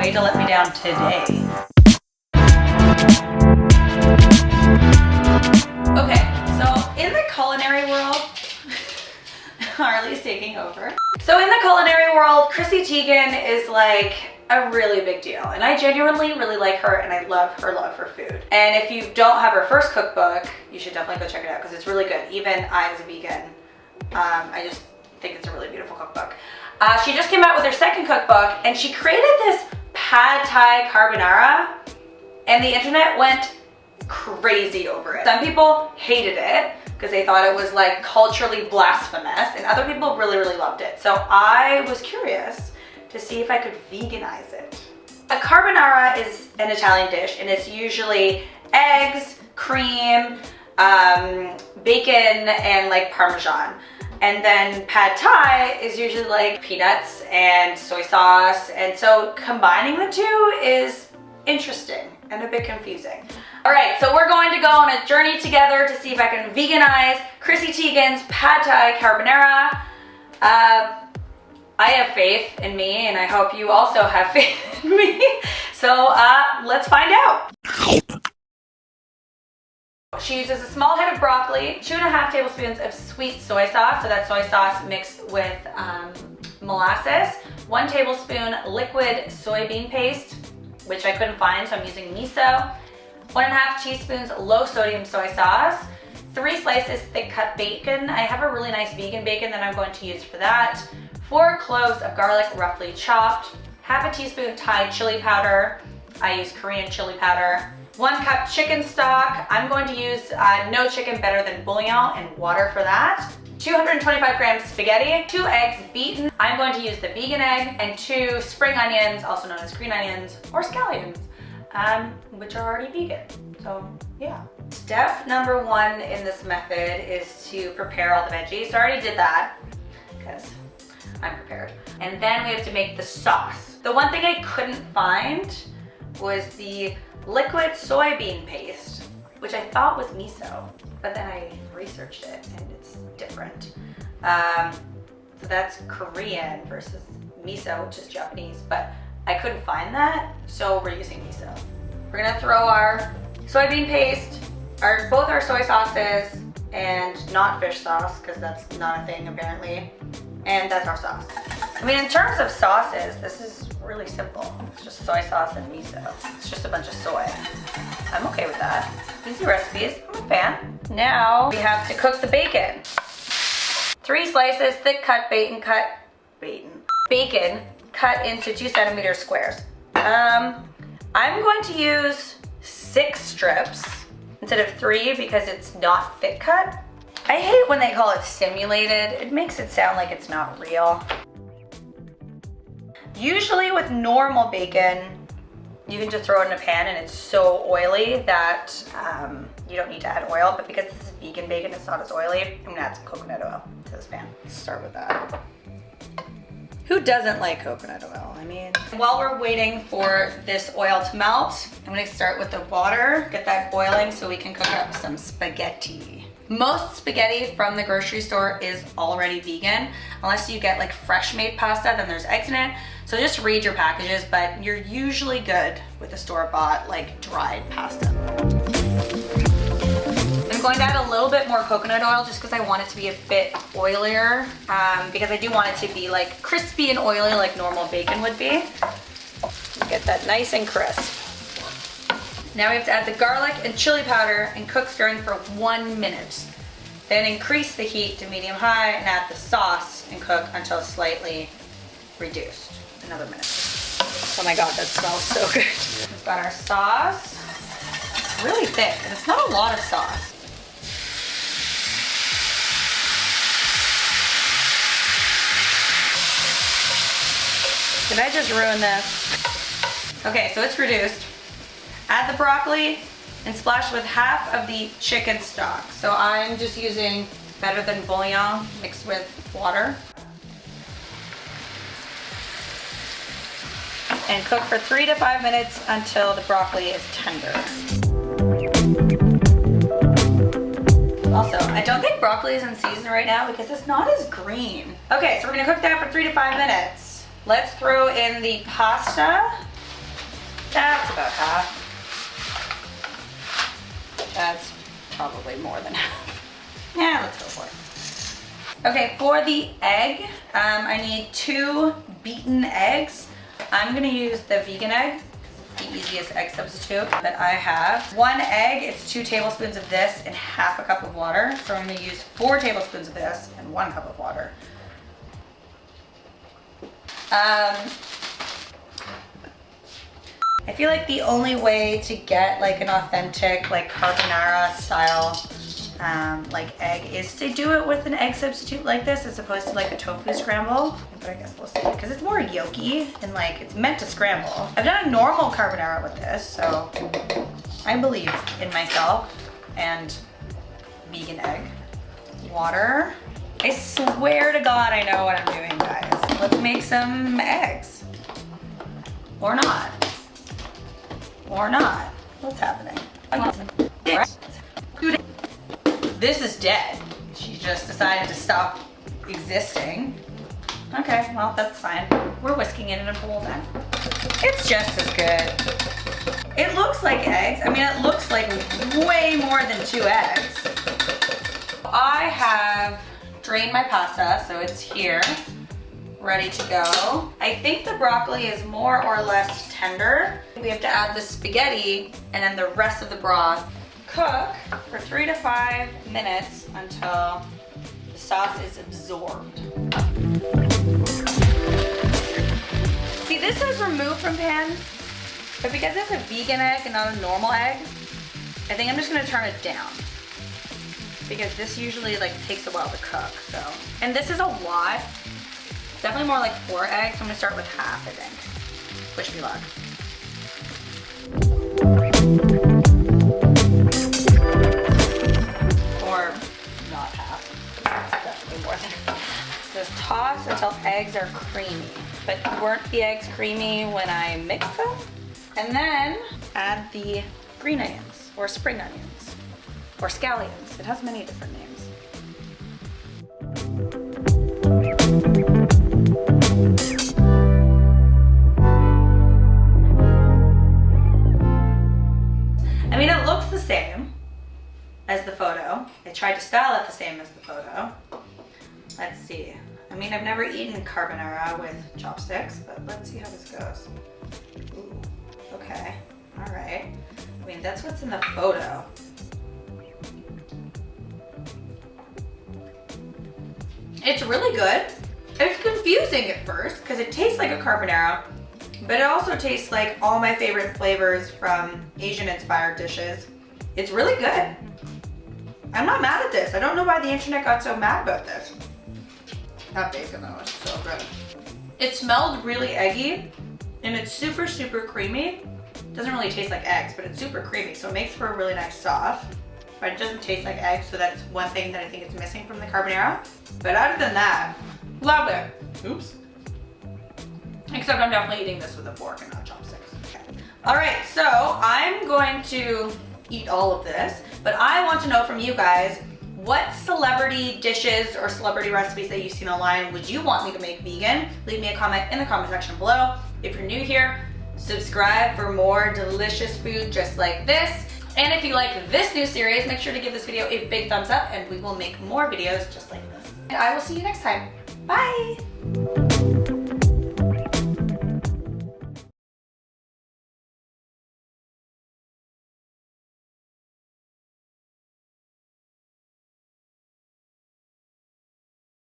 way to let me down today. Okay, so in the culinary world, Harley's taking over. So in the culinary world, Chrissy Teigen is like a really big deal, and I genuinely really like her, and I love her love for food. And if you don't have her first cookbook, you should definitely go check it out because it's really good. Even I, as a vegan, I just think it's a really beautiful cookbook. She just came out with her second cookbook, and she created this pad thai carbonara, and the internet went crazy over it. Some people hated it because they thought it was like culturally blasphemous, and other people really, really loved it. So I was curious to see if I could veganize it. A carbonara is an Italian dish, and it's usually eggs, cream, bacon, and like Parmesan. And then pad thai is usually like peanuts and soy sauce. And so combining the two is interesting and a bit confusing. All right, so we're going to go on a journey together to see if I can veganize Chrissy Teigen's pad thai carbonara. I have faith in me, and I hope you also have faith in me. So let's find out. She uses a small head of broccoli, 2.5 tablespoons of sweet soy sauce, so that's soy sauce mixed with molasses, 1 tablespoon liquid soybean paste, which I couldn't find, so I'm using miso, 1.5 teaspoons low sodium soy sauce, 3 slices thick cut bacon. I have a really nice vegan bacon that I'm going to use for that. 4 cloves of garlic roughly chopped, 1/2 teaspoon Thai chili powder. I use Korean chili powder. 1 cup chicken stock. I'm going to use no chicken, better than bouillon, and water for that. 225 grams spaghetti, 2 eggs beaten. I'm going to use the vegan egg, and 2 spring onions, also known as green onions or scallions, which are already vegan. So yeah. Step number 1 in this method is to prepare all the veggies. So I already did that because I'm prepared. And then we have to make the sauce. The one thing I couldn't find was the liquid soybean paste, which I thought was miso, but then I researched it and it's different. So that's Korean versus miso, which is Japanese, but I couldn't find that, so we're using miso. We're gonna throw our soybean paste, both our soy sauces, and not fish sauce, because that's not a thing apparently. And that's our sauce. I mean, in terms of sauces, this is really simple. It's just soy sauce and miso. It's just a bunch of soy. I'm okay with that. Easy recipes, I'm a fan. Now we have to cook the bacon. 3 slices thick cut bacon cut into 2 centimeter squares. I'm going to use 6 strips instead of 3 because it's not thick cut. I hate when they call it simulated. It makes it sound like it's not real. Usually with normal bacon, you can just throw it in a pan and it's so oily that you don't need to add oil, but because this is vegan bacon, it's not as oily, I'm gonna add some coconut oil to this pan. Let's start with that. Who doesn't like coconut oil? I mean, while we're waiting for this oil to melt, I'm gonna start with the water, get that boiling so we can cook up some spaghetti. Most spaghetti from the grocery store is already vegan, unless you get like fresh made pasta, then there's eggs in it. So just read your packages, but you're usually good with the store-bought like dried pasta. I'm going to add a little bit more coconut oil just because I want it to be a bit oilier, because I do want it to be like crispy and oily like normal bacon would be. Get that nice and crisp. Now we have to add the garlic and chili powder and cook stirring for 1 minute. Then increase the heat to medium-high and add the sauce and cook until slightly reduced. Another minute. Oh my God, that smells so good. We've got our sauce. It's really thick, and it's not a lot of sauce. Did I just ruin this? Okay, so it's reduced. Add the broccoli and splash with 1/2 of the chicken stock. So I'm just using better than bouillon mixed with water. And cook for 3 to 5 minutes until the broccoli is tender. Also, I don't think broccoli is in season right now because it's not as green. Okay, so we're gonna cook that for 3 to 5 minutes. Let's throw in the pasta That's about half. That's probably more than half. Yeah, let's go for it. Okay, for the egg, I need 2 beaten eggs. I'm gonna use the vegan egg, because it's the easiest egg substitute that I have. 1 egg, it's 2 tablespoons of this and half a cup of water. So I'm gonna use 4 tablespoons of this and 1 cup of water. I feel like the only way to get like an authentic like carbonara style like egg is to do it with an egg substitute like this as opposed to like a tofu scramble. But I guess we'll see, because it's more yolky and like it's meant to scramble. I've done a normal carbonara with this, so I believe in myself and vegan egg. Water. I swear to God I know what I'm doing, guys. Let's make some eggs. Or not. Or not. What's happening? This is dead. She just decided to stop existing. Okay, well, that's fine. We're whisking it in a bowl then. It's just as good. It looks like eggs. I mean, it looks like way more than 2 eggs. I have drained my pasta, so it's here, ready to go. I think the broccoli is more or less tender. We have to add the spaghetti and then the rest of the broth. Cook for 3 to 5 minutes until the sauce is absorbed. See, this says remove from pan, but because it's a vegan egg and not a normal egg, I think I'm just gonna turn it down, because this usually like takes a while to cook, so. And this is a lot. It's definitely more like 4 eggs, so I'm gonna start with half, I think. Wish me luck. Or not half. It's definitely more than half. Just toss until eggs are creamy. But weren't the eggs creamy when I mixed them? And then add the green onions, or spring onions, or scallions. It has many different names. I mean, it looks the same as the photo. I tried to style it the same as the photo. Let's see. I mean, I've never eaten carbonara with chopsticks, but let's see how this goes. Ooh, okay, all right. I mean, that's what's in the photo. It's really good. It's confusing at first because it tastes like a carbonara, but it also tastes like all my favorite flavors from Asian-inspired dishes. It's really good. I'm not mad at this. I don't know why the internet got so mad about this. That bacon though is so good. It smelled really eggy, and it's super, super creamy. Doesn't really taste like eggs, but it's super creamy, so it makes for a really nice sauce. But it doesn't taste like eggs, so that's one thing that I think is missing from the carbonara. But other than that, love it. Oops. Except I'm definitely eating this with a fork and not chopsticks. Okay. All right, so I'm going to eat all of this, but I want to know from you guys, what celebrity dishes or celebrity recipes that you've seen online would you want me to make vegan? Leave me a comment in the comment section below. If you're new here, subscribe for more delicious food just like this. And if you like this new series, make sure to give this video a big thumbs up and we will make more videos just like this. And I will see you next time. Bye.